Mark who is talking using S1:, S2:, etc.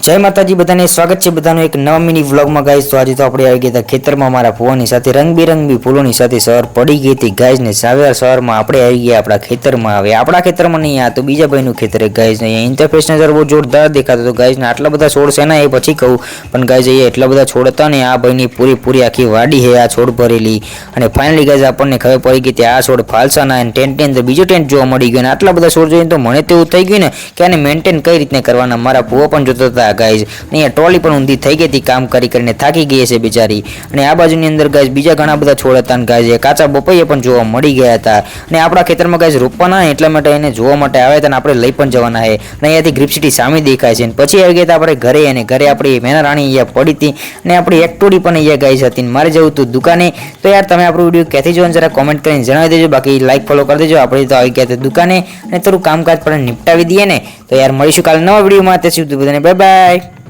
S1: જય માતાજી બધાને સ્વાગત છે બધાનું એક નવા મિની વ્લોગમાં ગાઈસ। તો આજે તો આપણે આવી ગયા હતા ખેતરમાં મારા ફુવાની સાથે રંગબેરંગી ફૂલોની સાથે સવાર પડી ગઈ હતી ગાઈસ ને સવારમાં આપણે આવી ગયા આપણા ખેતરમાં। હવે આપણા ખેતરમાં નહીં, આ તો બીજા ભાઈનું ખેતર ગાઈસ ને અહીંયા ઇન્ટરફેસ નજર બહુ જોરદાર દેખાતો હતો ગાઈસ ને આટલા બધા છોડ છે ને એ પછી કહું, પણ ગાઈસ અહીંયા એટલા બધા છોડ હતા ને આ ભાઈની પૂરી આખી વાડી છે આ છોડ ભરેલી। અને ફાઇનલી ગાઈસ આપણને ખબર પડી ગઈ કે આ છોડ ફાલસાના અને ટેન્ટની અંદર બીજો ટેન્ટ જોવા મળી ગયો ને આટલા બધા છોડ જોઈને તો મને તો એવું થઈ ગયું ને કે આને મેન્ટેન કઈ રીતને કરવાના। મારા ફુવા પણ જોતા હતા ગાઈસ, અહીંયા ટ્રોલી પણ ઊંધી થઈ ગઈ હતી, કામ કરીને થાકી ગઈ છે બિચારી। અને આ બાજુની અંદર ગાઈસ બીજા ઘણા બધા છોડ હતા અને ગાઈસ કાચા બપૈયા પણ જોવા મળી ગયા હતા। અને આપણા ખેતરમાં ગાઈસ રોપવાના એટલા માટે એને જોવા માટે આવ્યા હતા અને આપણે લઈ પણ જવાના છે। અને અહીંયાથી ગ્રીપ સિટી સામે દેખાય છે। પછી આવી ગયા હતા આપણે ઘરે, અને ઘરે આપણી મેના રાણી અહીંયા પડી હતી અને આપણી એકટોડી પણ અહીંયા ગાઈસ હતી। મારે જવું હતું દુકાને, તો યાર તમે આપણો વિડીયો ક્યાંથી જોવાનું જરા કોમેન્ટ કરીને જણાવી દેજો, બાકી લાઈક ફોલો કરી દેજો। આપણે તો આવી ગયા હતા દુકાને અને થોડું કામકાજ પણ નિપટાવી દઈએ ને। તો યાર મળીશું કાલે નવા વિડીયોમાં, ત્યાં સુધી બધાને બાય બાય।